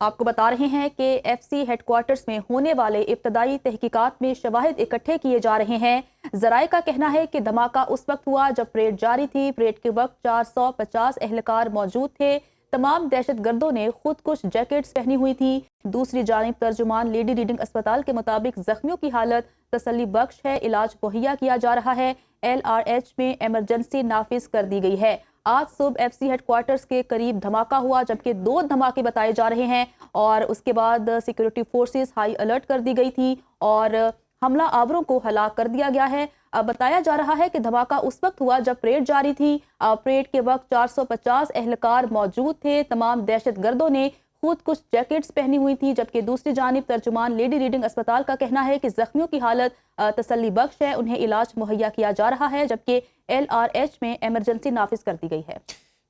आपको बता रहे हैं कि एफसी हेडक्वार्टर्स में होने वाले इब्तदाई तहकीकात में शवाहिद इकट्ठे किए जा रहे हैं। ज़राए का कहना है कि धमाका उस वक्त हुआ जब परेड जारी थी। परेड के वक्त 450 एहलकार मौजूद थे। तमाम दहशतगर्दों ने खुद कुछ जैकेट्स पहनी हुई थी। दूसरी जानिब तर्जुमान लेडी रीडिंग अस्पताल के मुताबिक जख्मियों की हालत तसल्ली बख्श है, इलाज मुहैया किया जा रहा है। LRH में एमरजेंसी नाफिज कर दी गई है। आज सुबह एफसी हेडक्वार्टर्स के करीब धमाका हुआ, जबकि 2 धमाके बताए जा रहे हैं और उसके बाद सिक्योरिटी फोर्सेस हाई अलर्ट कर दी गई थी और हमला आवरों को हलाक कर दिया गया है। अब बताया जा रहा है कि धमाका उस वक्त हुआ जब परेड जारी थी। परेड के वक्त 450 एहलकार मौजूद थे। तमाम दहशतगर्दों ने खुद कुछ जैकेट्स पहनी हुई थी, जबकि दूसरी जानिब तर्जुमान लेडी रीडिंग अस्पताल का कहना है कि जख्मियों की हालत तसल्ली बख्श है, उन्हें इलाज मुहैया किया जा रहा है, जबकि LRH में एमरजेंसी नाफिज कर दी गई है।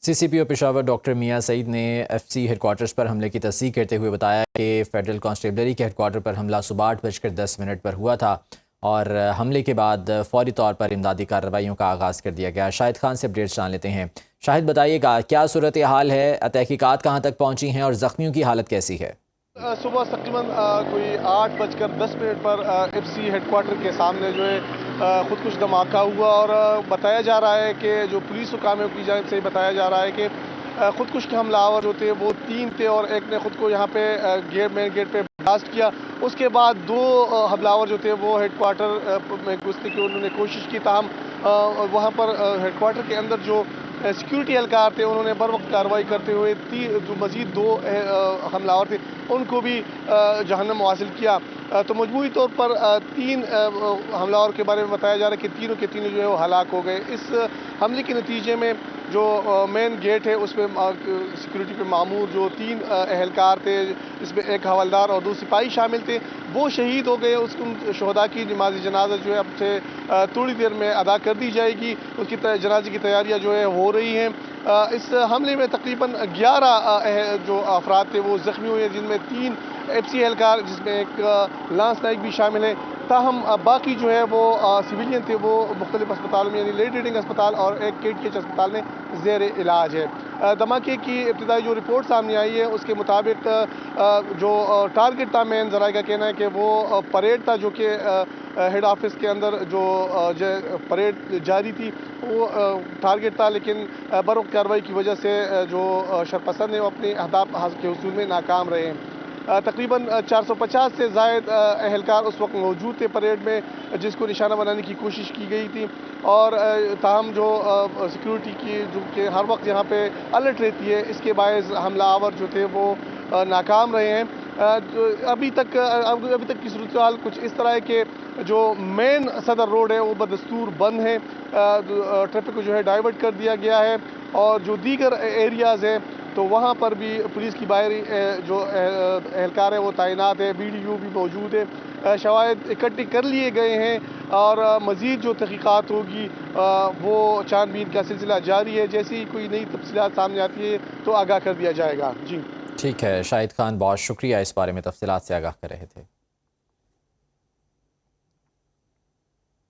CCPO पेशावर डॉक्टर मियां सईद ने FC हेडक्वार्टर्स पर हमले की तस्दीक करते हुए बताया कि फेडरल कांस्टेबलरी के हेडक्वार्टर पर हमला सुबह 8:10 पर हुआ था और हमले के बाद फौरी तौर पर इमदादी कार्रवाइयों का आगाज़ कर दिया गया। शाहिद खान से अपडेट्स जान लेते हैं। शाहिद, बताइएगा क्या सूरत हाल है, तहकीकात कहाँ तक पहुँची हैं और ज़ख्मियों की हालत कैसी है? सुबह तकरीबन कोई 8:10 पर FC हेडक्वार्टर के सामने जो है खुद कुछ धमाका हुआ और बताया जा रहा है कि जो पुलिस हुकामियों की जानिब से बताया जा रहा है कि खुदकुश के हमलावर जो थे वो 3 थे और एक ने खुद को यहाँ पे मेन गेट पे ब्लास्ट किया। उसके बाद 2 हमलावर जो थे वो हेडक्वार्टर में घुसने की उन्होंने कोशिश की, ताहम वहाँ पर हेडक्वार्टर के अंदर जो सिक्योरिटी एहलकार थे उन्होंने बर वक्त कार्रवाई करते हुए जो मज़ीद 2 हमलावर थे उनको भी जहन्नम हासिल किया। तो मजमूई तौर पर 3 हमलावर के बारे में बताया जा रहा है कि तीनों के तीनों जो है वो हलाक हो गए। इस हमले के नतीजे में जो मेन गेट है उस पर सिक्योरिटी पे मामूर जो 3 एहलकार थे, इसमें एक हवलदार और 2 सिपाही शामिल थे, वो शहीद हो गए। उन शहदा की नमाज जनाजा जो है अब से थोड़ी देर में अदा कर दी जाएगी। उसकी जनाजे की तैयारियाँ जो है हो रही हैं। इस हमले में तकरीबन 11 जो अफराद थे वो ज़ख्मी हुए, जिनमें 3 FC एहलकार जिसमें एक लांस नाइक भी शामिल है। ताहम बाकी जो है वो सिविलियन थे वो मुख्तलिफ अस्पतालों में यानी लेडी रीडिंग अस्पताल और एक KTH अस्पताल में ज़ेर इलाज है। धमाके की इब्तिदाई जो रिपोर्ट सामने आई है उसके मुताबिक जो टारगेट था, मेन ज़राए का कहना है कि वो परेड था जो कि हेड ऑफिस के अंदर जो परेड जारी थी वो टारगेट था, लेकिन बरवक्त कार्रवाई की वजह से जो शरपसंद है वो अपने अहदाफ के हुसूल में नाकाम रहे हैं। तकरीबन 450 से ज़ायद एहलकार उस वक्त मौजूद थे परेड में, जिसको निशाना बनाने की कोशिश की गई थी और ताहम जो सिक्योरिटी की जो कि हर वक्त यहाँ पे अलर्ट रहती है, इसके बायस हमलावर जो थे वो नाकाम रहे हैं। अभी तक की सूरत हाल कुछ इस तरह है कि जो मेन सदर रोड है वो बदस्तूर बंद है, ट्रैफिक को जो है डाइवर्ट कर दिया गया है और जो दीगर एरियाज़ हैं तो वहाँ पर भी पुलिस की बाहरी जो एहलकार है वो तैनात है, BDO भी मौजूद है। शवाहिद इकट्ठे कर लिए गए हैं और मज़ीद जो तहकीकात होगी वो छानबीन का सिलसिला जारी है। जैसे ही कोई नई तफसीलात सामने आती है तो आगाह कर दिया जाएगा। जी ठीक है शाहिद खान, बहुत शुक्रिया इस बारे में तफसीलात से आगाह कर रहे थे।